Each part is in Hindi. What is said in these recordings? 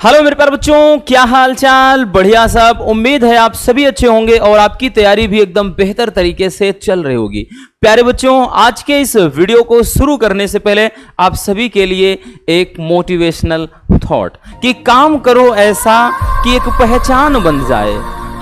हेलो मेरे प्यारे बच्चों, क्या हाल चाल? बढ़िया सब। उम्मीद है आप सभी अच्छे होंगे और आपकी तैयारी भी एकदम बेहतर तरीके से चल रही होगी। प्यारे बच्चों, आज के इस वीडियो को शुरू करने से पहले आप सभी के लिए एक मोटिवेशनल थॉट कि काम करो ऐसा कि एक पहचान बन जाए,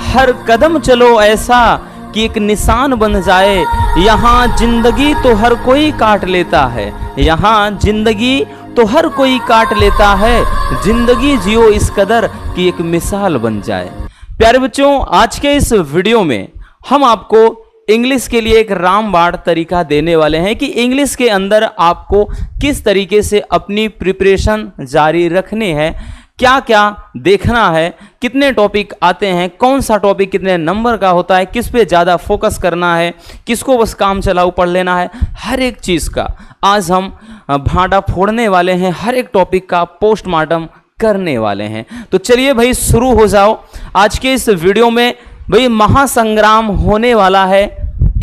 हर कदम चलो ऐसा कि एक निशान बन जाए। यहाँ जिंदगी तो हर कोई काट लेता है, यहाँ जिंदगी तो हर कोई काट लेता है, जिंदगी जियो इस कदर कि एक मिसाल बन जाए। प्यारे बच्चों, आज के इस वीडियो में हम आपको इंग्लिश के लिए एक रामबाण तरीका देने वाले हैं कि इंग्लिश के अंदर आपको किस तरीके से अपनी प्रिपरेशन जारी रखनी है, क्या क्या देखना है, कितने टॉपिक आते हैं, कौन सा टॉपिक कितने नंबर का होता है, किस पे ज़्यादा फोकस करना है, किसको बस काम चलाऊ पढ़ लेना है, हर एक चीज़ का आज हम भांडा फोड़ने वाले हैं, हर एक टॉपिक का पोस्टमार्टम करने वाले हैं। तो चलिए भाई शुरू हो जाओ। आज के इस वीडियो में भाई महासंग्राम होने वाला है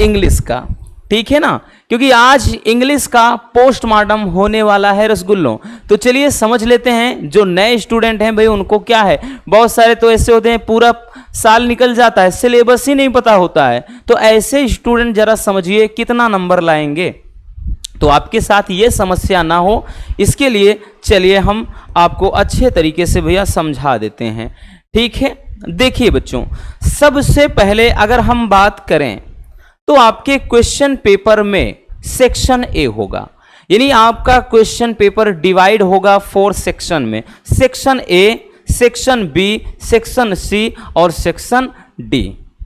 इंग्लिश का, ठीक है ना, क्योंकि आज इंग्लिश का पोस्टमार्टम होने वाला है रसगुल्लों। तो चलिए समझ लेते हैं। जो नए स्टूडेंट हैं भाई उनको क्या है, बहुत सारे तो ऐसे होते हैं पूरा साल निकल जाता है, सिलेबस ही नहीं पता होता है। तो ऐसे स्टूडेंट जरा समझिए कितना नंबर लाएंगे, तो आपके साथ ये समस्या ना हो इसके लिए चलिए हम आपको अच्छे तरीके से भैया समझा देते हैं, ठीक है। देखिए बच्चों, सबसे पहले अगर हम बात करें तो आपके क्वेश्चन पेपर में सेक्शन ए होगा, यानी आपका क्वेश्चन पेपर डिवाइड होगा 4 सेक्शन में। Section A, section B, section C और सेक्शन डी,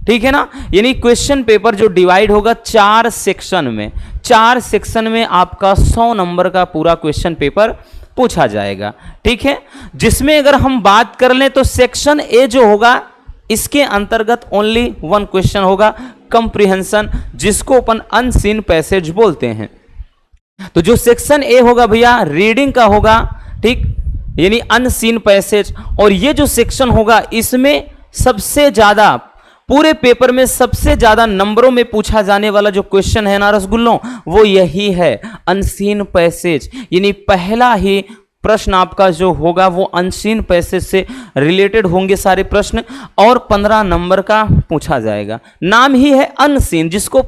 ठीक है ना। यानी क्वेश्चन पेपर जो डिवाइड होगा 4 सेक्शन में, 4 सेक्शन में आपका 100 नंबर का पूरा क्वेश्चन पेपर पूछा जाएगा, ठीक है। जिसमें अगर हम बात कर लें तो सेक्शन ए जो होगा इसके अंतर्गत ओनली 1 क्वेश्चन होगा, कंप्रीहेंशन, जिसको अपन अनसीन पैसेज बोलते हैं। तो जो सेक्शन ए होगा भैया रीडिंग का होगा, ठीक, यानी अनसीन पैसेज। और ये जो सेक्शन होगा इसमें सबसे ज्यादा पूरे पेपर में सबसे ज्यादा नंबरों में पूछा जाने वाला जो क्वेश्चन है ना रसगुल्लों, वो यही है अनसीन पैसेज। यानी पहला ही प्रश्न आपका जो होगा वो अनसीन पैसेज से रिलेटेड होंगे सारे प्रश्न, और 15 नंबर का पूछा जाएगा। नाम ही है अनसीन, जिसको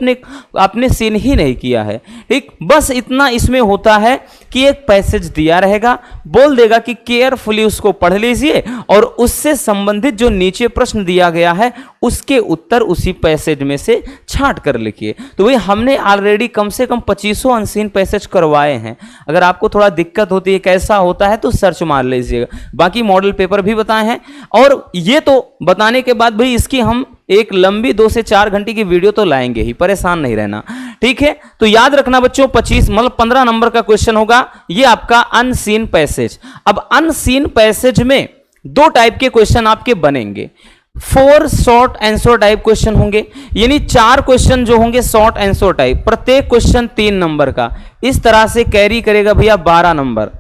आपने सीन ही नहीं किया है, ठीक। बस इतना इसमें होता है कि एक पैसेज दिया रहेगा, बोल देगा कि केयरफुली उसको पढ़ लीजिए और उससे संबंधित जो नीचे प्रश्न दिया गया है उसके उत्तर उसी पैसेज में से छांट कर लिखिए। तो भाई हमने ऑलरेडी कम से कम 2500 अनसीन पैसेज करवाए हैं। अगर आपको थोड़ा दिक्कत होती है कैसा होता है तो सर्च मार लीजिएगा, बाकी मॉडल पेपर भी बताए हैं। और ये तो बताने के बाद भाई इसकी हम एक लंबी 2 से 4 घंटे की वीडियो तो लाएंगे ही, परेशान नहीं रहना, ठीक है। तो याद रखना बच्चों 25 मतलब 15 नंबर का क्वेश्चन होगा ये आपका अनसीन पैसेज। अब अनसीन पैसेज में 2 टाइप के क्वेश्चन आपके बनेंगे। 4 शॉर्ट आंसर टाइप क्वेश्चन होंगे, यानी 4 क्वेश्चन जो होंगे शॉर्ट आंसर टाइप, प्रत्येक क्वेश्चन 3 नंबर का, इस तरह से कैरी करेगा भैया 12 नंबर।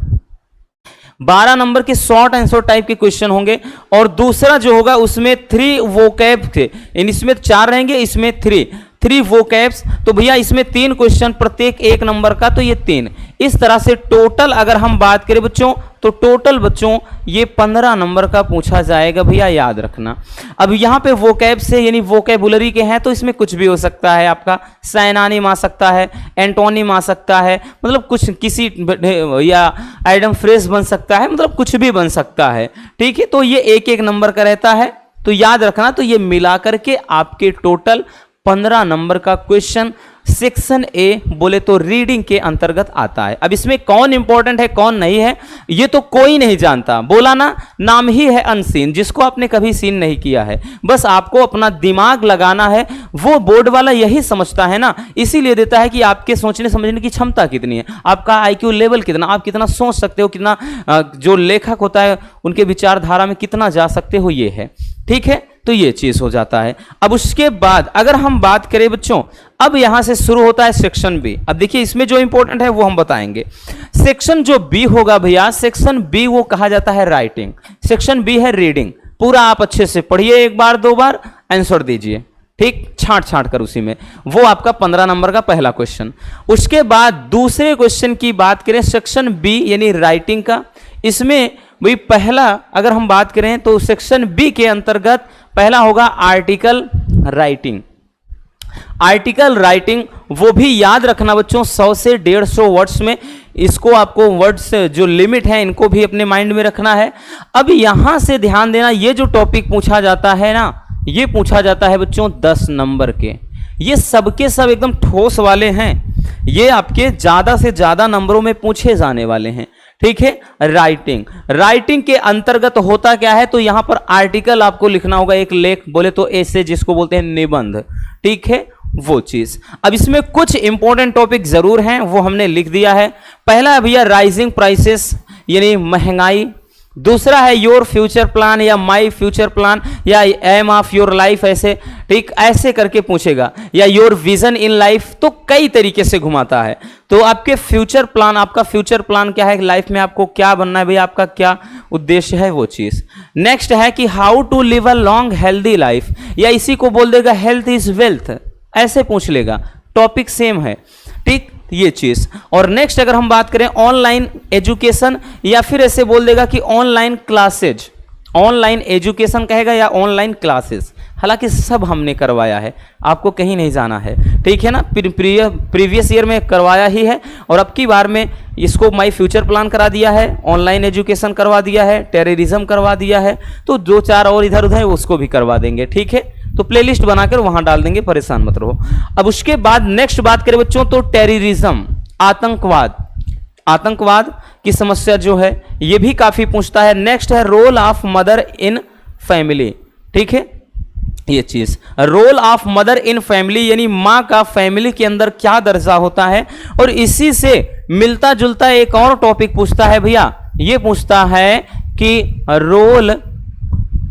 12 नंबर के शॉर्ट आंसर टाइप के क्वेश्चन होंगे। और दूसरा जो होगा उसमें 3 वोकैब थे, इसमें 4 रहेंगे, इसमें 3 वोकैब्स। तो भैया इसमें 3 क्वेश्चन प्रत्येक 1 नंबर का, तो ये 3। इस तरह से टोटल अगर हम बात करें बच्चों तो टोटल बच्चों ये 15 नंबर का पूछा जाएगा भैया, याद रखना। अब यहाँ पे वोकैब से यानी वोकैबुलरी के हैं तो इसमें कुछ भी हो सकता है, आपका साइनानिम आ सकता है, एंटोनिम आ सकता है, मतलब कुछ किसी या आइटम फ्रेज बन सकता है, मतलब कुछ भी बन सकता है, ठीक है। तो ये 1-1 नंबर का रहता है, तो याद रखना। तो ये मिला करके आपके टोटल 15 नंबर का क्वेश्चन सेक्शन ए बोले तो रीडिंग के अंतर्गत आता है। अब इसमें कौन इंपॉर्टेंट है कौन नहीं है ये तो कोई नहीं जानता, बोला ना, नाम ही है अनसीन, जिसको आपने कभी सीन नहीं किया है। बस आपको अपना दिमाग लगाना है, वो बोर्ड वाला यही समझता है ना, इसीलिए देता है कि आपके सोचने समझने की क्षमता कितनी है, आपका आईक्यू लेवल कितना, आप कितना सोच सकते हो, कितना जो लेखक होता है उनके विचारधारा में कितना जा सकते हो, ये है, ठीक है। तो ये चीज हो जाता है। अब उसके बाद अगर हम बात करें बच्चों, अब यहां से शुरू होता है सेक्शन बी। अब देखिए इसमें जो इंपॉर्टेंट है वो हम बताएंगे। सेक्शन जो बी होगा भैया, सेक्शन बी वो कहा जाता है राइटिंग, सेक्शन बी है रीडिंग। पूरा आप अच्छे से पढ़िए, 1 बार 2 बार आंसर दीजिए, ठीक, छांट कर उसी में। वो आपका 15 नंबर का पहला क्वेश्चन। उसके बाद दूसरे क्वेश्चन की बात करें सेक्शन बी यानी राइटिंग का, इसमें भाई पहला अगर हम बात करें तो सेक्शन बी के अंतर्गत पहला होगा आर्टिकल राइटिंग। आर्टिकल राइटिंग वो भी याद रखना बच्चों 100 से 150 वर्ड्स में, इसको आपको वर्ड्स जो लिमिट है इनको भी अपने माइंड में रखना है। अब यहां से ध्यान देना, ये जो टॉपिक पूछा जाता है ना, ये पूछा जाता है बच्चों 10 नंबर के। ये सबके सब एकदम ठोस वाले हैं, ये आपके ज्यादा से ज्यादा नंबरों में पूछे जाने वाले हैं। ठीक है, राइटिंग, राइटिंग के अंतर्गत होता क्या है, तो यहां पर आर्टिकल आपको लिखना होगा, एक लेख बोले तो ऐसे जिसको बोलते हैं निबंध। ठीक है, वो चीज। अब इसमें कुछ इंपॉर्टेंट टॉपिक जरूर हैं, वो हमने लिख दिया है। पहला है भैया राइजिंग प्राइसेस यानी महंगाई। दूसरा है योर फ्यूचर प्लान या माई फ्यूचर प्लान या एम ऑफ योर लाइफ, ऐसे ठीक ऐसे करके पूछेगा, या योर विजन इन लाइफ, तो कई तरीके से घुमाता है। तो आपके फ्यूचर प्लान, आपका फ्यूचर प्लान क्या है, लाइफ में आपको क्या बनना है भैया, आपका क्या उद्देश्य है, वो चीज। नेक्स्ट है कि how to live a long healthy life, या इसी को बोल देगा हेल्थ इज वेल्थ, ऐसे पूछ लेगा, टॉपिक सेम है। ठीक, ये चीज। और नेक्स्ट अगर हम बात करें ऑनलाइन एजुकेशन, या फिर ऐसे बोल देगा कि ऑनलाइन क्लासेज, ऑनलाइन एजुकेशन कहेगा या ऑनलाइन क्लासेस। हालांकि सब हमने करवाया है, आपको कहीं नहीं जाना है। ठीक है ना, प्रीवियस ईयर में करवाया ही है, और अब की बार में इसको माई फ्यूचर प्लान करा दिया है, ऑनलाइन एजुकेशन करवा दिया है, टेररिज्म करवा दिया है, तो 2-4 और इधर उधर उसको भी करवा देंगे। ठीक है, तो प्लेलिस्ट बनाकर वहां डाल देंगे, परेशान मत रहो। अब उसके बाद नेक्स्ट बात करें बच्चों तो टेररिज्म, आतंकवाद, आतंकवाद की समस्या जो है ये भी काफी पूछता है। नेक्स्ट है role of mother in family. ठीक है, ये चीज, role of mother in family यानी मां का फैमिली के अंदर क्या दर्जा होता है। और इसी से मिलता जुलता एक और टॉपिक पूछता है भैया, ये पूछता है कि role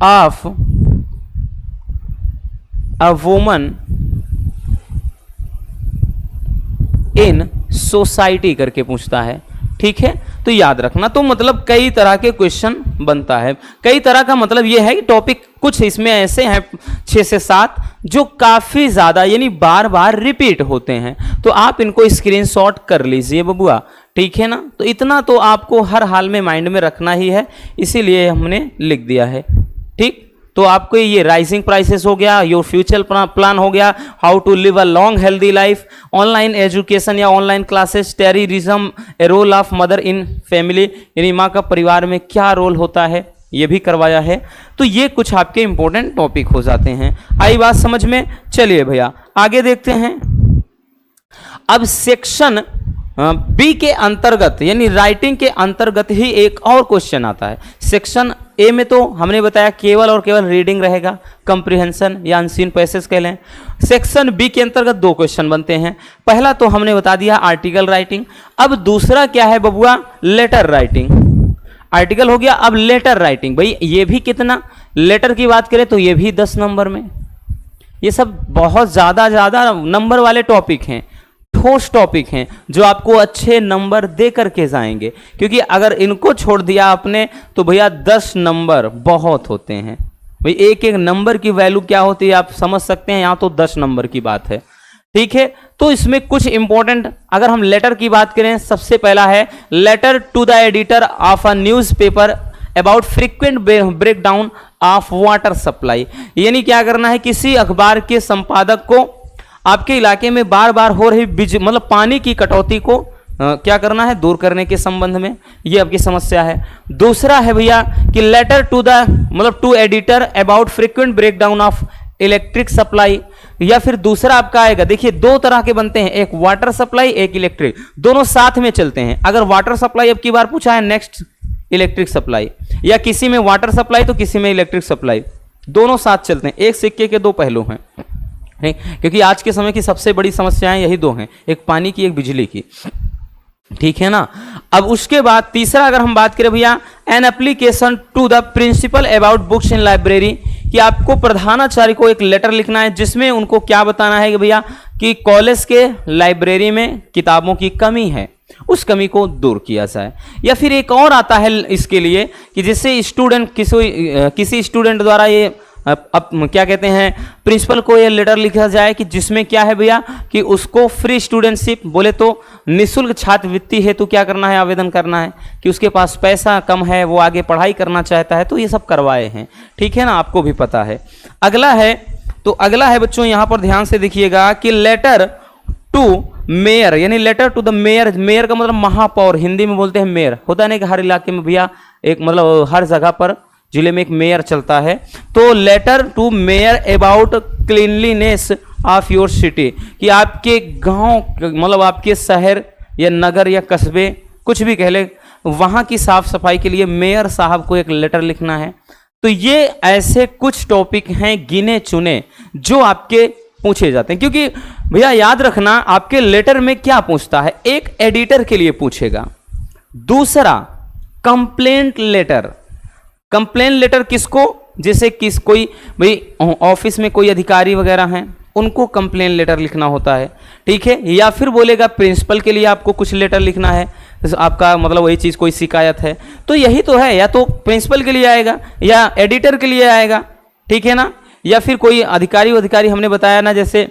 of a woman in society करके पूछता है। ठीक है, तो याद रखना, तो मतलब कई तरह के क्वेश्चन बनता है। कई तरह का मतलब यह है कि टॉपिक कुछ इसमें ऐसे हैं 6 से 7 जो काफी ज्यादा यानी बार बार रिपीट होते हैं, तो आप इनको स्क्रीनशॉट कर लीजिए बबुआ। ठीक है ना, तो इतना तो आपको हर हाल में माइंड में रखना ही है, इसीलिए हमने लिख दिया है। ठीक, तो आपको ये राइजिंग प्राइसेस हो गया, योर फ्यूचर प्लान हो गया, how to live a long healthy life, online education या online classes, terrorism, a role of mother in family यानी माँ का परिवार में क्या रोल होता है, ये भी करवाया है। तो ये कुछ आपके इंपॉर्टेंट टॉपिक हो जाते हैं। आई बात समझ में? चलिए भैया आगे देखते हैं। अब सेक्शन बी के अंतर्गत यानी राइटिंग के अंतर्गत ही एक और क्वेश्चन आता है। सेक्शन ए में तो हमने बताया केवल और केवल रीडिंग रहेगा, कंप्रीहेंशन या अनसीन पैसेज कह लें। सेक्शन बी के अंतर्गत 2 क्वेश्चन बनते हैं। पहला तो हमने बता दिया आर्टिकल राइटिंग, अब दूसरा क्या है बबुआ, लेटर राइटिंग। आर्टिकल हो गया, अब लेटर राइटिंग। भाई ये भी कितना, लेटर की बात करें तो ये भी 10 नंबर में। ये सब बहुत ज्यादा नंबर वाले टॉपिक हैं, ठोस टॉपिक हैं जो आपको अच्छे नंबर दे करके जाएंगे, क्योंकि अगर इनको छोड़ दिया आपने तो भैया 10 नंबर बहुत होते हैं। भाई एक एक नंबर की वैल्यू क्या होती है आप समझ सकते हैं, यहां तो 10 नंबर की बात है। ठीक है, तो इसमें कुछ इंपॉर्टेंट अगर हम लेटर की बात करें, सबसे पहला है letter to the editor of a newspaper about frequent breakdown of water supply. यानी क्या करना है, किसी अखबार के संपादक को आपके इलाके में बार बार हो रही मतलब पानी की कटौती को क्या करना है, दूर करने के संबंध में ये आपकी समस्या है। दूसरा है भैया कि लेटर टू द मतलब to editor about frequent breakdown of electric supply, या फिर दूसरा आपका आएगा, देखिए 2 तरह के बनते हैं, एक वाटर सप्लाई एक इलेक्ट्रिक, दोनों साथ में चलते हैं। अगर वाटर सप्लाई अब की बार पूछा है, नेक्स्ट इलेक्ट्रिक सप्लाई, या किसी में वाटर सप्लाई तो किसी में इलेक्ट्रिक सप्लाई, दोनों साथ चलते हैं। एक सिक्के के 2 पहलू हैं, क्योंकि आज के समय की सबसे बड़ी समस्याएं यही 2 हैं, एक पानी की एक बिजली की। ठीक है ना। अब उसके बाद तीसरा अगर हम बात करें भैया, an application to the principal about books in library, कि आपको प्रधानाचार्य को एक लेटर लिखना है जिसमें उनको क्या बताना है कि भैया कि कॉलेज के लाइब्रेरी में किताबों की कमी है, उस कमी को दूर किया जाए। या फिर एक और आता है इसके लिए कि जिससे स्टूडेंट किसी स्टूडेंट द्वारा ये अब क्या कहते हैं, प्रिंसिपल को ये लेटर लिखा जाए कि जिसमें क्या है भैया कि उसको फ्री स्टूडेंटशिप, बोले तो निःशुल्क छात्रवृत्ति हेतु क्या करना है, आवेदन करना है कि उसके पास पैसा कम है, वो आगे पढ़ाई करना चाहता है, तो ये सब करवाए हैं। ठीक है ना, आपको भी पता है। अगला है, तो अगला है बच्चों यहाँ पर ध्यान से देखिएगा कि लेटर टू मेयर, यानी letter to the mayor. Mayor का मतलब महापौर, हिंदी में बोलते हैं मेयर। होता है ना कि हर इलाके में भैया एक मतलब हर जगह पर जिले में एक मेयर चलता है। तो letter to mayor about cleanliness of your city, कि आपके गांव मतलब आपके शहर या नगर या कस्बे कुछ भी कह ले, वहां की साफ सफाई के लिए मेयर साहब को एक लेटर लिखना है। तो ये ऐसे कुछ टॉपिक हैं गिने चुने जो आपके पूछे जाते हैं, क्योंकि भैया याद रखना आपके लेटर में क्या पूछता है, एक एडिटर के लिए पूछेगा, दूसरा कंप्लेंट लेटर। कंप्लेंट लेटर किसको, जैसे किस कोई भाई ऑफिस में कोई अधिकारी वगैरह हैं उनको कंप्लेंट लेटर लिखना होता है, ठीक है। या फिर बोलेगा प्रिंसिपल के लिए आपको कुछ लेटर लिखना है, आपका मतलब वही चीज़ कोई शिकायत है, तो यही तो है, या तो प्रिंसिपल के लिए आएगा या एडिटर के लिए आएगा, ठीक है ना। या फिर कोई अधिकारी हमने बताया ना, जैसे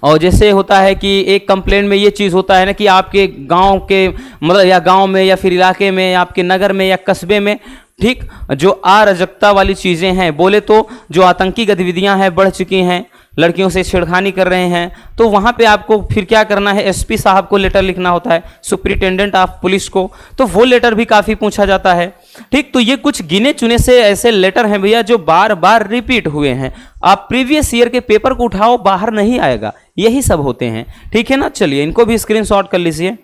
और जैसे होता है कि एक कंप्लेंट में ये चीज़ होता है ना कि आपके गांव के मतलब या गांव में या फिर इलाके में या आपके नगर में या कस्बे में, ठीक, जो अराजकता वाली चीज़ें हैं, बोले तो जो आतंकी गतिविधियां हैं बढ़ चुकी हैं, लड़कियों से छेड़खानी कर रहे हैं, तो वहाँ पे आपको फिर क्या करना है, एसपी साहब को लेटर लिखना होता है, सुप्रिटेंडेंट ऑफ पुलिस को, तो वो लेटर भी काफ़ी पूछा जाता है, ठीक। तो ये कुछ गिने चुने से ऐसे लेटर हैं भैया जो बार बार रिपीट हुए हैं। आप प्रीवियस ईयर के पेपर को उठाओ, बाहर नहीं आएगा, यही सब होते हैं, ठीक है ना। चलिए इनको भी स्क्रीनशॉट कर लीजिए।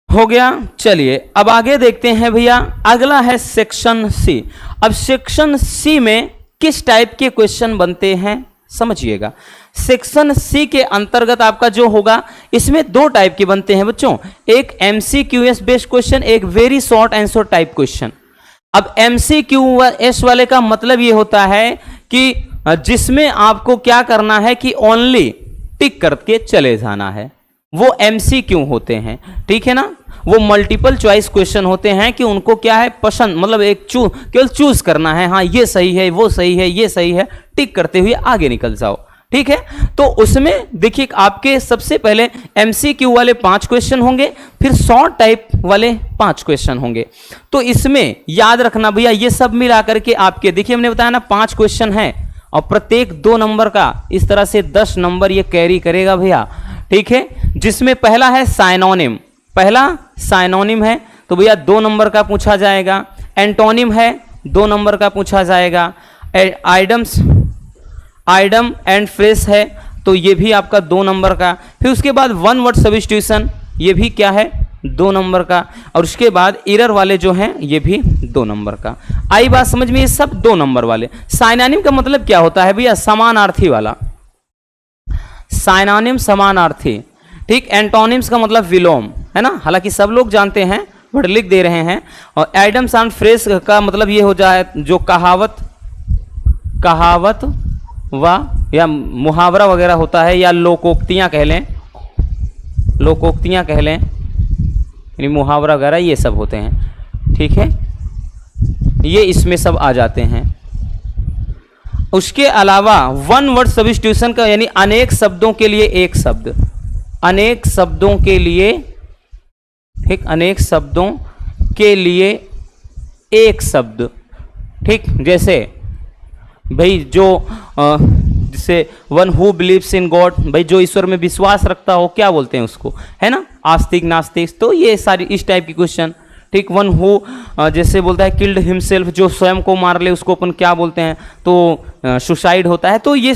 हो गया। चलिए अब आगे देखते हैं भैया, अगला है सेक्शन सी। अब सेक्शन सी में किस टाइप के क्वेश्चन बनते हैं समझिएगा। सेक्शन सी के अंतर्गत आपका जो होगा, इसमें दो टाइप के बनते हैं बच्चों, एक एमसीक्यूएस बेस्ड क्वेश्चन, एक very short answer type question. अब एमसीक्यूएस वाले का मतलब ये होता है कि जिसमें आपको क्या करना है कि ओनली टिक करके चले जाना है, वो एमसीक्यू होते हैं, ठीक है ना। वो मल्टीपल चॉइस क्वेश्चन होते हैं कि उनको क्या है पसंद, मतलब एक केवल चूज करना है, हाँ ये सही है, वो सही है, ये सही है, टिक करते हुए आगे निकल जाओ, ठीक है। तो उसमें देखिए आपके सबसे पहले एमसीक्यू वाले 5 क्वेश्चन होंगे, फिर शॉर्ट टाइप वाले 5 क्वेश्चन होंगे। तो इसमें याद रखना भैया, ये सब मिला करके आपके, देखिए हमने बताया ना 5 क्वेश्चन है और प्रत्येक 2 नंबर का, इस तरह से 10 नंबर ये कैरी करेगा भैया, ठीक है। जिसमें पहला है साइनोनिम, पहला साइनोनिम है तो भैया 2 नंबर का पूछा जाएगा। एंटोनिम है 2 नंबर का पूछा जाएगा। आइडम एंड फ्रेज है तो ये भी आपका 2 नंबर का। फिर उसके बाद वन वर्ड सब्स्टिट्यूशन, ये भी क्या है 2 नंबर का। और उसके बाद एरर वाले जो हैं ये भी 2 नंबर का। आई बात समझ में, ये सब 2 नंबर वाले। साइनोनिम का मतलब क्या होता है भैया, समानार्थी वाला, साइनोनिम समानार्थी, ठीक। एंटोनिम्स का मतलब विलोम, है ना, हालांकि सब लोग जानते हैं बट लिख दे रहे हैं। और आइडम्स एंड फ्रेज का मतलब ये हो जाए जो कहावत व या मुहावरा वगैरह होता है, या लोकोक्तियां कह लें, यानी मुहावरा वगैरह ये सब होते हैं, ठीक है, ये इसमें सब आ जाते हैं। उसके अलावा वन वर्ड सब्स्टिट्यूशन का यानी अनेक शब्दों के लिए एक शब्द, अनेक शब्दों के लिए, ठीक, अनेक शब्दों के लिए एक शब्द, ठीक। जैसे भाई जो जैसे one who believes in God, भाई जो ईश्वर में विश्वास रखता हो, क्या बोलते हैं उसको, है ना, आस्तिक नास्तिक, तो ये सारी इस टाइप की क्वेश्चन, ठीक। वन हु जैसे बोलता है किल्ड हिमसेल्फ, जो स्वयं को मार ले उसको अपन क्या बोलते हैं, तो सुसाइड होता है। तो ये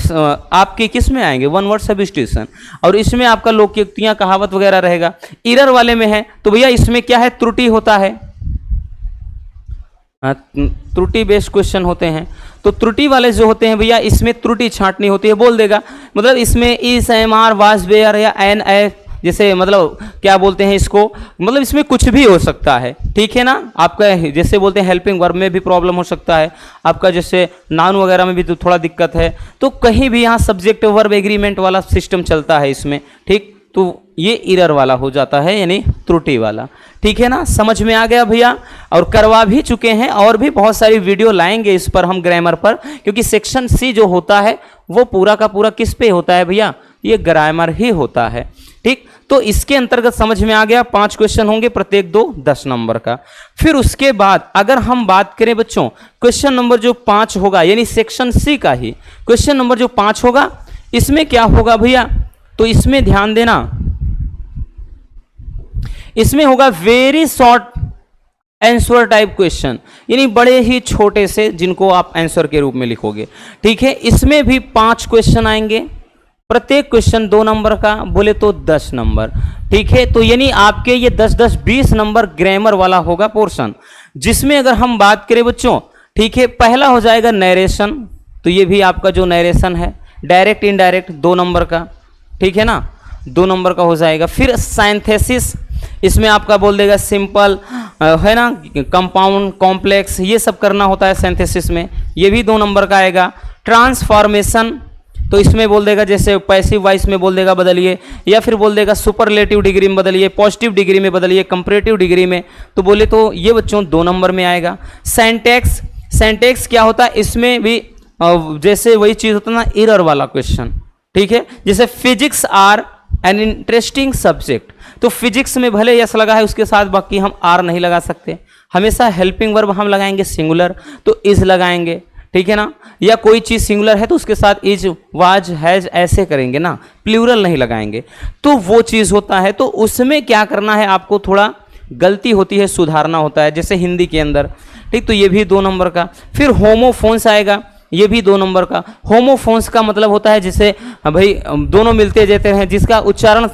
आपके किस में आएंगे, वन वर्ड सब्स्टिट्यूशन। और इसमें आपका लोकोक्तियां कहावत वगैरह रहेगा। एरर वाले में है तो भैया इसमें क्या है, त्रुटि होता है, त्रुटि बेस्ड क्वेश्चन होते हैं। तो त्रुटि वाले जो होते हैं भैया, इसमें त्रुटि छांटनी होती है, बोल देगा, मतलब इसमें इस एम आर वाज वेयर या एन ए, जैसे मतलब क्या बोलते हैं इसको, मतलब इसमें कुछ भी हो सकता है, ठीक है ना। आपका जैसे बोलते हैं हेल्पिंग वर्ब में भी प्रॉब्लम हो सकता है, आपका जैसे नाउन वगैरह में भी तो थोड़ा दिक्कत है। तो कहीं भी यहाँ सब्जेक्ट वर्ब एग्रीमेंट वाला सिस्टम चलता है इसमें, ठीक। तो ये एरर वाला हो जाता है, यानी त्रुटि वाला। ठीक है ना, समझ में आ गया भैया। और करवा भी चुके हैं, और भी बहुत सारी वीडियो लाएंगे इस पर हम ग्रामर पर, क्योंकि सेक्शन सी जो होता है वो पूरा का पूरा किस पे होता है भैया, ये ग्रामर ही होता है। ठीक, तो इसके अंतर्गत समझ में आ गया, 5 क्वेश्चन होंगे, प्रत्येक 10 नंबर का। फिर उसके बाद अगर हम बात करें बच्चों, क्वेश्चन नंबर जो 5 होगा, यानी सेक्शन सी का ही क्वेश्चन नंबर जो 5 होगा, इसमें क्या होगा भैया, तो इसमें ध्यान देना, इसमें होगा very short answer type question, यानी बड़े ही छोटे से जिनको आप आंसर के रूप में लिखोगे। ठीक है, इसमें भी 5 क्वेश्चन आएंगे, प्रत्येक क्वेश्चन 2 नंबर का, बोले तो 10 नंबर। ठीक है, तो यानी आपके ये 10-10 20 नंबर ग्रामर वाला होगा पोर्शन, जिसमें अगर हम बात करें बच्चों, ठीक है, पहला हो जाएगा नरेशन, तो ये भी आपका जो नरेशन है डायरेक्ट इनडायरेक्ट 2 नंबर का। ठीक है ना, 2 नंबर का हो जाएगा। फिर साइंथेसिस, इसमें आपका बोल देगा सिंपल है ना, कंपाउंड, कॉम्प्लेक्स, ये सब करना होता है सिंथेसिस में, ये भी 2 नंबर का आएगा। ट्रांसफॉर्मेशन, तो इसमें बोल देगा जैसे पैसिव वॉइस में बोल देगा बदलिए, या फिर बोल देगा सुपरलेटिव डिग्री में बदलिए, पॉजिटिव डिग्री में बदलिए, कंपैरेटिव डिग्री में, तो बोले तो ये बच्चों 2 नंबर में आएगा। सिंटैक्स, सिंटैक्स क्या होता है, इसमें भी जैसे वही चीज होता है ना, एरर वाला क्वेश्चन। ठीक है, जैसे physics are an interesting subject, तो फिजिक्स में भले यस लगा है, उसके साथ बाकी हम आर नहीं लगा सकते, हमेशा हेल्पिंग वर्ब हम लगाएंगे सिंगुलर, तो इज लगाएंगे। ठीक है ना, या कोई चीज सिंगुलर है तो उसके साथ इज, वाज, हैज ऐसे करेंगे ना, प्लूरल नहीं लगाएंगे, तो वो चीज होता है। तो उसमें क्या करना है, आपको थोड़ा गलती होती है, सुधारना होता है, जैसे हिंदी के अंदर। ठीक, तो ये भी 2 नंबर का। फिर होमोफोन्स आएगा, ये भी 2 नंबर का। होमोफोन्स का मतलब होता है जैसे भाई दोनों मिलते जुलते हैं, जिसका उच्चारण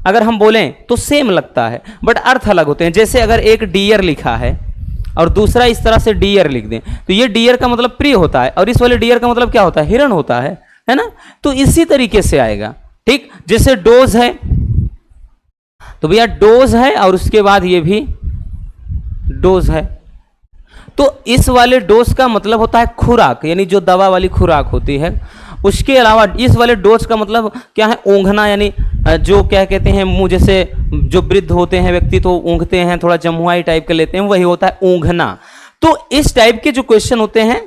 अगर हम बोलें तो सेम लगता है बट अर्थ अलग होते हैं। जैसे अगर एक डियर लिखा है और दूसरा इस तरह से डियर लिख दें, तो ये डियर का मतलब प्रिय होता है, और इस वाले डियर का मतलब क्या होता है, हिरण होता है ना, तो इसी तरीके से आएगा। ठीक, जैसे डोज है, तो भैया डोज है और उसके बाद ये भी डोज है, तो इस वाले डोज का मतलब होता है खुराक, यानी जो दवा वाली खुराक होती है। उसके अलावा इस वाले डोज का मतलब क्या है, ऊँघना, यानी जो क्या कहते हैं मुंह, जैसे जो वृद्ध होते हैं व्यक्ति तो ऊँघते हैं, थोड़ा जमुआई टाइप के लेते हैं, वही होता है ऊँघना। तो इस टाइप के जो क्वेश्चन होते हैं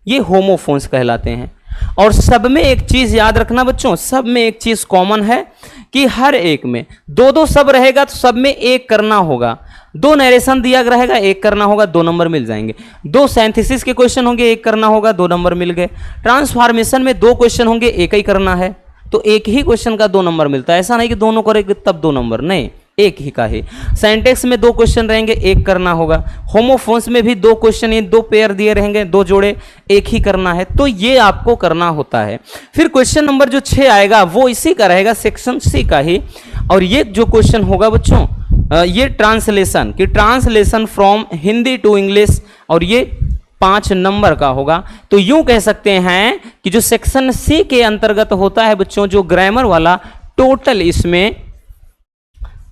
ये होमोफोन्स कहलाते हैं। और सब में एक चीज याद रखना बच्चों, सब में एक चीज कॉमन है कि हर एक में 2-2 सब रहेगा, तो सब में एक करना होगा। 2 नरेशन दिया रहेगा, एक करना होगा, 2 नंबर मिल जाएंगे। 2 सिंथेसिस के क्वेश्चन होंगे, एक करना होगा, 2 नंबर मिल गए। ट्रांसफॉर्मेशन में 2 क्वेश्चन होंगे, एक ही करना है, तो एक ही क्वेश्चन का 2 नंबर मिलता है। ऐसा नहीं कि दोनों करेंगे तब 2 नंबर, नहीं, एक ही का ही। सिंटैक्स में 2 क्वेश्चन रहेंगे, एक करना होगा। होमोफोन्स में भी 2 क्वेश्चन, ये 2 पेयर दिए रहेंगे, 2 जोड़े, एक ही करना है, तो ये आपको करना होता है। फिर क्वेश्चन नंबर जो 6 आएगा वो इसी का रहेगा, सेक्शन सी का ही। और ये जो क्वेश्चन होगा बच्चों, ये ट्रांसलेशन की, translation from Hindi to English, और ये 5 नंबर का होगा। तो यूं कह सकते हैं कि जो सेक्शन सी के अंतर्गत होता है बच्चों, जो ग्रामर वाला, टोटल इसमें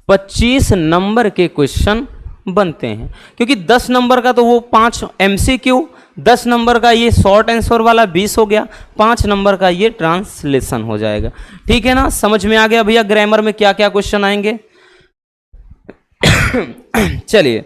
25 नंबर के क्वेश्चन बनते हैं, क्योंकि 10 नंबर का तो वो 5 MCQ, 10 नंबर का ये शॉर्ट आंसर वाला 20 हो गया, 5 नंबर का ये ट्रांसलेशन हो जाएगा। ठीक है ना, समझ में आ गया भैया ग्रामर में क्या क्या क्वेश्चन आएंगे। चलिए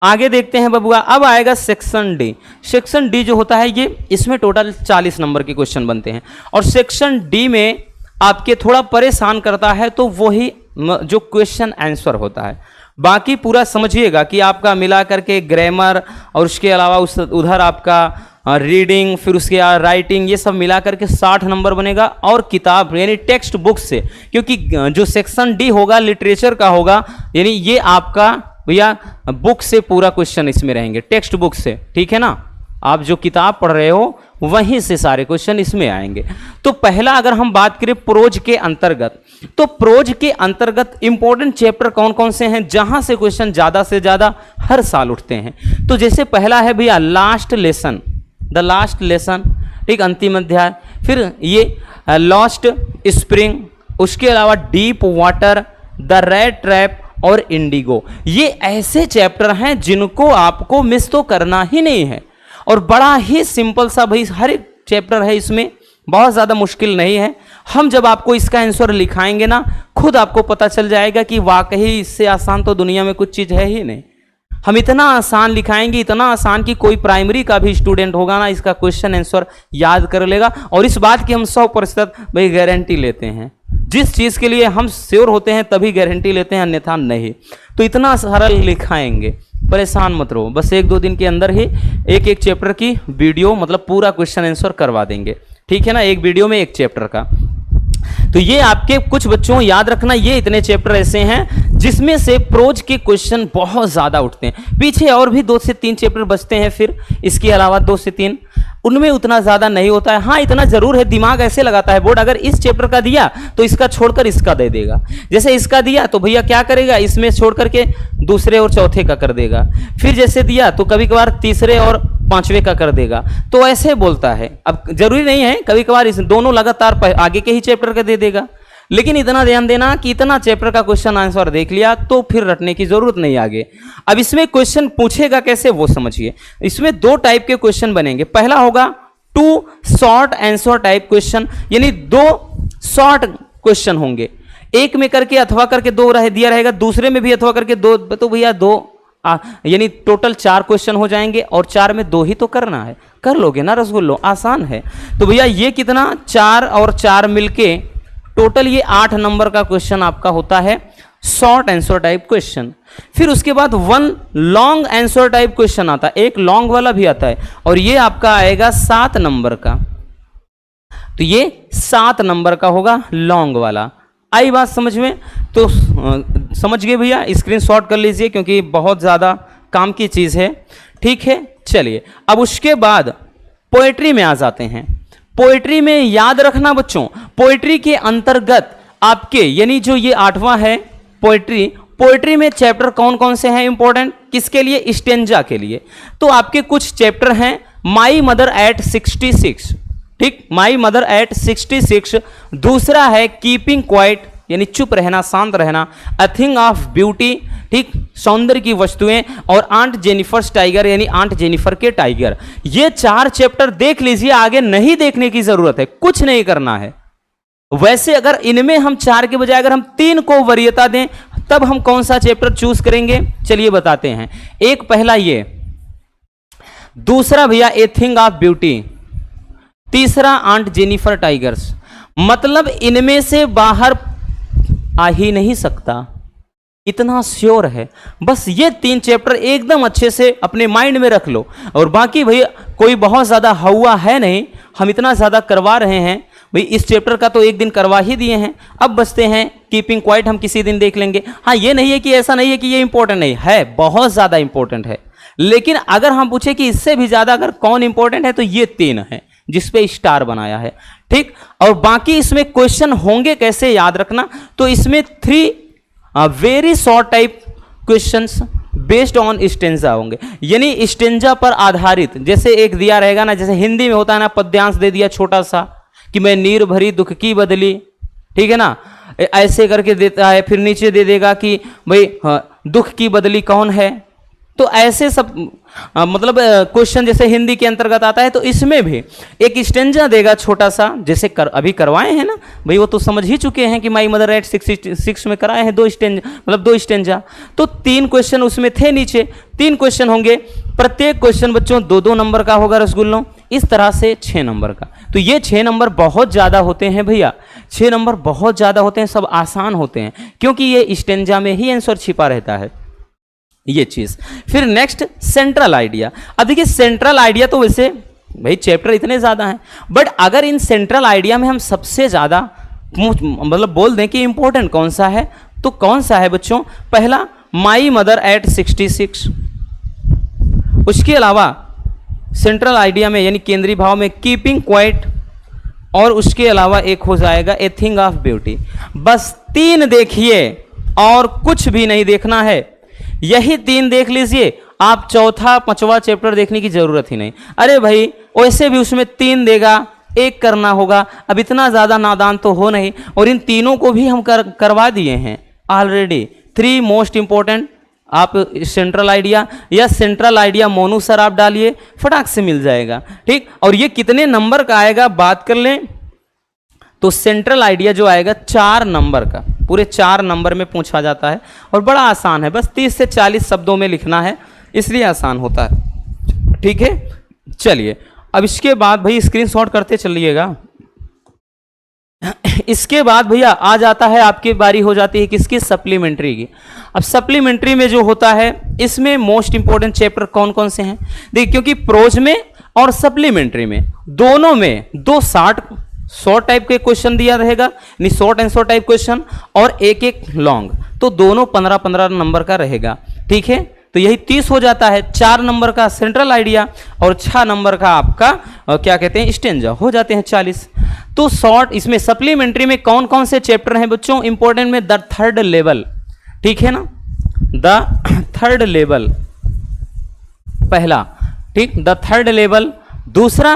आगे देखते हैं बबुआ। अब आएगा सेक्शन डी। सेक्शन डी जो होता है ये, इसमें टोटल 40 नंबर के क्वेश्चन बनते हैं, और सेक्शन डी में आपके थोड़ा परेशान करता है तो वही जो क्वेश्चन आंसर होता है। बाकी पूरा समझिएगा कि आपका मिला करके ग्रामर, और उसके अलावा उधर आपका रीडिंग, फिर उसके राइटिंग, ये सब मिला करके 60 नंबर बनेगा। और किताब यानी टेक्स्ट बुक से, क्योंकि जो सेक्शन डी होगा लिटरेचर का होगा, यानी ये आपका भैया बुक से पूरा क्वेश्चन इसमें रहेंगे, टेक्स्ट बुक से। ठीक है ना, आप जो किताब पढ़ रहे हो वहीं से सारे क्वेश्चन इसमें आएंगे। तो पहला अगर हम बात करें प्रोज के अंतर्गत, तो प्रोज के अंतर्गत इंपॉर्टेंट चैप्टर कौन कौन से हैं जहां से क्वेश्चन ज्यादा से ज्यादा हर साल उठते हैं। तो जैसे पहला है भैया last lesson, the last lesson, ठीक, अंतिम अध्याय। फिर ये लॉस्ट स्प्रिंग, उसके अलावा deep water, the red trap और इंडिगो। ये ऐसे चैप्टर हैं जिनको आपको मिस तो करना ही नहीं है, और बड़ा ही सिंपल सा भाई हर एक चैप्टर है, इसमें बहुत ज़्यादा मुश्किल नहीं है। हम जब आपको इसका आंसर लिखाएंगे ना, खुद आपको पता चल जाएगा कि वाकई इससे आसान तो दुनिया में कुछ चीज है ही नहीं। हम इतना आसान लिखाएंगे, इतना आसान कि कोई प्राइमरी का भी स्टूडेंट होगा ना, इसका क्वेश्चन आंसर याद कर लेगा। और इस बात की हम 100% भाई गारंटी लेते हैं। जिस चीज के लिए हम श्योर होते हैं तभी गारंटी लेते हैं, अन्यथा नहीं। तो इतना सरल लिखाएंगे, परेशान मत रहो। बस 1-2 दिन के अंदर ही एक एक चैप्टर की वीडियो, मतलब पूरा क्वेश्चन आंसर करवा देंगे, ठीक है ना, एक वीडियो में एक चैप्टर का। तो ये आपके कुछ बच्चों याद रखना, ये इतने चैप्टर ऐसे हैं जिसमें से प्रोज के क्वेश्चन बहुत ज्यादा उठते हैं। पीछे और भी 2 से 3 चैप्टर बचते हैं, फिर इसके अलावा 2 से 3, उनमें उतना ज्यादा नहीं होता है। हाँ, इतना जरूर है, दिमाग ऐसे लगाता है बोर्ड, अगर इस चैप्टर का दिया तो इसका छोड़कर इसका दे देगा। जैसे इसका दिया तो भैया क्या करेगा, इसमें छोड़ करके दूसरे और चौथे का कर देगा। फिर जैसे दिया तो कभी कभार तीसरे और 5वें का कर देगा। तो ऐसे बोलता है। अब जरूरी नहीं है, कभी कभार इस दोनों लगातार आगे के ही चैप्टर का दे देगा। लेकिन इतना ध्यान देना कि इतना चैप्टर का क्वेश्चन आंसर देख लिया तो फिर रटने की जरूरत नहीं आगे। अब इसमें क्वेश्चन पूछेगा कैसे वो समझिए। इसमें 2 टाइप के क्वेश्चन बनेंगे। पहला होगा 2 शॉर्ट आंसर टाइप क्वेश्चन, यानी 2 शॉर्ट क्वेश्चन होंगे। एक में करके अथवा करके 2 दिया रहेगा, दूसरे में भी अथवा करके 2, तो भैया 2 यानी टोटल 4 क्वेश्चन हो जाएंगे। और 4 में 2 ही तो करना है, कर लोगे ना रसगुल्लो, आसान है। तो भैया ये कितना, 4 और 4 मिलके टोटल ये 8 नंबर का क्वेश्चन आपका होता है शॉर्ट आंसर टाइप क्वेश्चन। फिर उसके बाद 1 लॉन्ग आंसर टाइप क्वेश्चन आता है, एक लॉन्ग वाला भी आता है, और ये आपका आएगा 7 नंबर का। तो ये 7 नंबर का होगा लॉन्ग वाला। आई बात समझ में? तो समझ गए भैया, स्क्रीनशॉट कर लीजिए क्योंकि बहुत ज़्यादा काम की चीज़ है, ठीक है। चलिए अब उसके बाद पोएट्री में आ जाते हैं। पोएट्री में याद रखना बच्चों, पोएट्री के अंतर्गत आपके, यानी जो ये 8वां है पोएट्री, पोएट्री में चैप्टर कौन कौन से हैं इंपॉर्टेंट, किसके लिए, स्टेंजा के लिए। तो आपके कुछ चैप्टर हैं, माई मदर एट 66, ठीक, माई मदर एट 66। दूसरा है कीपिंग क्वाइट, यानी चुप रहना, शांत रहना। अ थिंग ऑफ ब्यूटी, ठीक, सौंदर्य की वस्तुएं। और आंट जेनिफर्स टाइगर, यानी आंट जेनिफर के टाइगर। ये 4 चैप्टर देख लीजिए, आगे नहीं देखने की जरूरत है, कुछ नहीं करना है। वैसे अगर इनमें हम 4 के बजाय अगर हम 3 को वरीयता दें तब हम कौन सा चैप्टर चूज करेंगे, चलिए बताते हैं। एक पहला ये, दूसरा भैया ए थिंग ऑफ ब्यूटी, तीसरा आंट जेनिफर टाइगर्स। मतलब इनमें से बाहर आ ही नहीं सकता, इतना श्योर है। बस ये 3 चैप्टर एकदम अच्छे से अपने माइंड में रख लो। और बाकी भैया कोई बहुत ज़्यादा हुआ है नहीं, हम इतना ज़्यादा करवा रहे हैं भाई, इस चैप्टर का तो एक दिन करवा ही दिए हैं। अब बचते हैं कीपिंग क्वाइट, हम किसी दिन देख लेंगे। हाँ, ये नहीं है कि ऐसा नहीं है कि ये इंपॉर्टेंट नहीं है, बहुत ज़्यादा इंपॉर्टेंट है। लेकिन अगर हम पूछे कि इससे भी ज़्यादा अगर कौन इंपॉर्टेंट है तो ये 3 है जिसपे स्टार बनाया है, ठीक। और बाकी इसमें क्वेश्चन होंगे कैसे याद रखना, तो इसमें 3 very short type questions based on stanza होंगे, यानी स्टेंजा पर आधारित। जैसे एक दिया रहेगा ना, जैसे हिंदी में होता है ना, पद्यांश दे दिया छोटा सा कि मैं नीर भरी दुख की बदली, ठीक है ना, ऐसे करके देता है। फिर नीचे दे देगा कि भाई दुख की बदली कौन है। तो ऐसे सब मतलब क्वेश्चन जैसे हिंदी के अंतर्गत आता है, तो इसमें भी एक स्टेंजा देगा छोटा सा, जैसे अभी करवाए हैं ना भाई, वो तो समझ ही चुके हैं कि माई मदर एट 66 में कराए हैं 2 स्टेंजा, मतलब 2 स्टेंजा। तो 3 क्वेश्चन उसमें थे, नीचे 3 क्वेश्चन होंगे। प्रत्येक क्वेश्चन बच्चों 2-2 नंबर का होगा रसगुल्लों, इस तरह से 6 नंबर का। तो ये 6 नंबर बहुत ज़्यादा होते हैं भैया, 6 नंबर बहुत ज़्यादा होते हैं, सब आसान होते हैं क्योंकि ये स्टेंजा में ही आंसर छिपा रहता है, ये चीज। फिर नेक्स्ट सेंट्रल आइडिया। अब देखिए सेंट्रल आइडिया तो वैसे भाई चैप्टर इतने ज्यादा हैं, बट अगर इन सेंट्रल आइडिया में हम सबसे ज्यादा मतलब बोल दें कि इंपॉर्टेंट कौन सा है, तो कौन सा है बच्चों, पहला माई मदर एट 66। उसके अलावा सेंट्रल आइडिया में यानी केंद्रीय भाव में कीपिंग क्वाइट, और उसके अलावा एक हो जाएगा ए थिंग ऑफ ब्यूटी। बस 3 देखिए और कुछ भी नहीं देखना है, यही 3 देख लीजिए, आप चौथा 5वां चैप्टर देखने की जरूरत ही नहीं। अरे भाई वैसे भी उसमें 3 देगा, 1 करना होगा, अब इतना ज्यादा नादान तो हो नहीं। और इन तीनों को भी हम करवा दिए हैं ऑलरेडी। 3 मोस्ट इंपॉर्टेंट, आप सेंट्रल आइडिया या सेंट्रल आइडिया मोनू सर आप डालिए, फटाक से मिल जाएगा, ठीक। और ये कितने नंबर का आएगा बात कर लें तो सेंट्रल आइडिया जो आएगा 4 नंबर का, पूरे 4 नंबर में पूछा जाता है और बड़ा आसान है, बस 30 से 40 शब्दों में लिखना है, इसलिए आसान होता है। ठीक है, चलिए अब इसके बाद भाई स्क्रीनशॉट करते चलिएगा। इसके बाद भैया आ जाता है, आपकी बारी हो जाती है किसकी, सप्लीमेंट्री की। अब सप्लीमेंट्री में जो होता है, इसमें मोस्ट इंपॉर्टेंट चैप्टर कौन कौन से हैं देखिए, क्योंकि प्रोज में और सप्लीमेंट्री में दोनों में 2 शॉर्ट टाइप के क्वेश्चन दिया रहेगा, यानी शॉर्ट आंसर टाइप क्वेश्चन, और एक लॉन्ग, तो दोनों 15-15 नंबर का रहेगा। ठीक है, तो यही 30 हो जाता है, 4 नंबर का सेंट्रल आइडिया और 6 नंबर का आपका क्या कहते हैं स्टेंजा, हो जाते हैं 40। तो शॉर्ट इसमें सप्लीमेंट्री में कौन कौन से चैप्टर हैं बच्चों, इंपॉर्टेंट में द थर्ड लेवल, ठीक है ना, द थर्ड लेवल पहला, ठीक, द थर्ड लेवल। दूसरा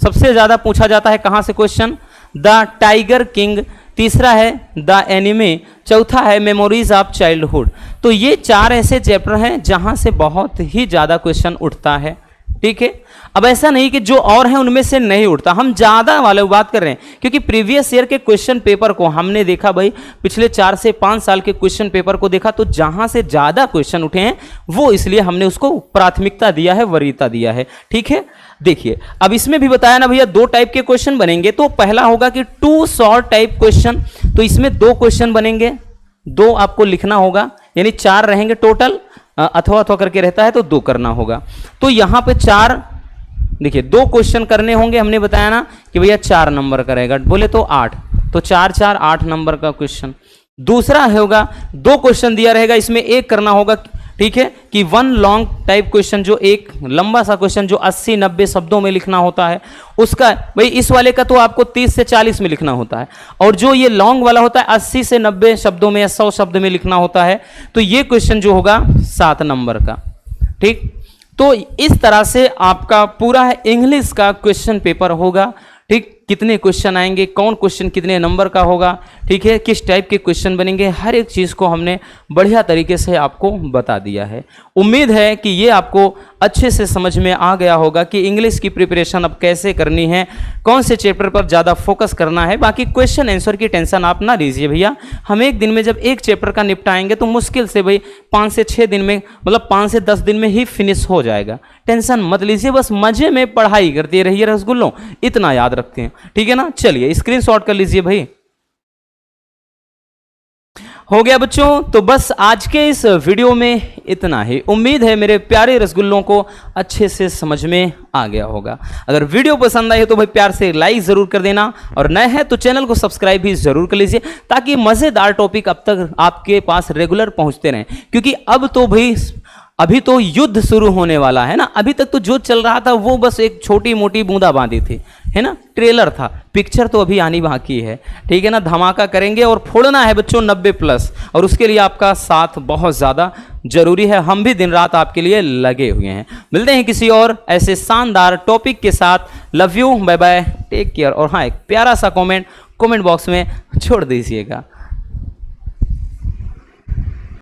सबसे ज्यादा पूछा जाता है कहां से क्वेश्चन, द टाइगर किंग। तीसरा है द एनिमे। चौथा है मेमोरीज ऑफ चाइल्डहुड। तो ये 4 ऐसे चैप्टर हैं जहां से बहुत ही ज्यादा क्वेश्चन उठता है। ठीक है, अब ऐसा नहीं कि जो और हैं उनमें से नहीं उठता, हम ज्यादा वाले बात कर रहे हैं, क्योंकि प्रीवियस ईयर के क्वेश्चन पेपर को हमने देखा भाई, पिछले 4 से 5 साल के क्वेश्चन पेपर को देखा, तो जहां से ज्यादा क्वेश्चन उठे हैं वो इसलिए हमने उसको प्राथमिकता दिया है, वरीयता दिया है। ठीक है, देखिए अब इसमें भी बताया ना भैया 2 टाइप के क्वेश्चन बनेंगे। तो पहला होगा कि 2 शॉर्ट टाइप क्वेश्चन, तो इसमें 2 क्वेश्चन बनेंगे, 2 आपको लिखना होगा, यानी 4 रहेंगे टोटल, अथवा अथवा करके रहता है तो 2 करना होगा। तो यहां पे 4 देखिए 2 क्वेश्चन करने होंगे, हमने बताया ना कि भैया 4 नंबर का रहेगा, बोले तो 8, तो 4 8 नंबर का क्वेश्चन। दूसरा होगा 2 क्वेश्चन दिया रहेगा, इसमें एक करना होगा, ठीक है, कि 1 लॉन्ग टाइप क्वेश्चन, जो एक लंबा सा क्वेश्चन जो 80-90 शब्दों में लिखना होता है, उसका भाई इस वाले का तो आपको 30 से 40 में लिखना होता है, और जो ये लॉन्ग वाला होता है 80 से 90 शब्दों में या 100 शब्द में लिखना होता है, तो ये क्वेश्चन जो होगा 7 नंबर का। ठीक, तो इस तरह से आपका पूरा इंग्लिश का क्वेश्चन पेपर होगा। ठीक, कितने क्वेश्चन आएंगे, कौन क्वेश्चन कितने नंबर का होगा, ठीक है, किस टाइप के क्वेश्चन बनेंगे, हर एक चीज़ को हमने बढ़िया तरीके से आपको बता दिया है। उम्मीद है कि ये आपको अच्छे से समझ में आ गया होगा कि इंग्लिश की प्रिपरेशन अब कैसे करनी है, कौन से चैप्टर पर ज़्यादा फोकस करना है। बाकी क्वेश्चन आंसर की टेंशन आप ना लीजिए भैया, हम एक दिन में जब एक चैप्टर का निपटाएंगे तो मुश्किल से भाई 5 से 6 दिन में, मतलब 5 से 10 दिन में ही फिनिश हो जाएगा। टेंशन मत लीजिए, बस मजे में पढ़ाई करते रहिए रसगुल्लों, इतना याद रखते हैं। ठीक है ना, चलिए स्क्रीनशॉट कर लीजिए भाई। हो गया बच्चों, तो बस आज के इस वीडियो में इतना ही। उम्मीद है मेरे प्यारे रसगुल्लों को अच्छे से समझ में आ गया होगा। अगर वीडियो पसंद आई हो तो भाई प्यार से लाइक जरूर कर देना, और नए हैं तो चैनल को सब्सक्राइब भी जरूर कर लीजिए, ताकि मजेदार टॉपिक अब तक आपके पास रेगुलर पहुंचते रहें। क्योंकि अब तो भाई अभी तो युद्ध शुरू होने वाला है ना, अभी तक तो जो चल रहा था वो बस एक छोटी मोटी बूंदा बांदी थी, है ना, ट्रेलर था, पिक्चर तो अभी आनी बाकी है। ठीक है ना, धमाका करेंगे और फोड़ना है बच्चों 90+, और उसके लिए आपका साथ बहुत ज़्यादा जरूरी है। हम भी दिन रात आपके लिए लगे हुए हैं। मिलते हैं किसी और ऐसे शानदार टॉपिक के साथ। Love you, bye bye, take care. और हाँ, एक प्यारा सा कमेंट बॉक्स में छोड़ दीजिएगा।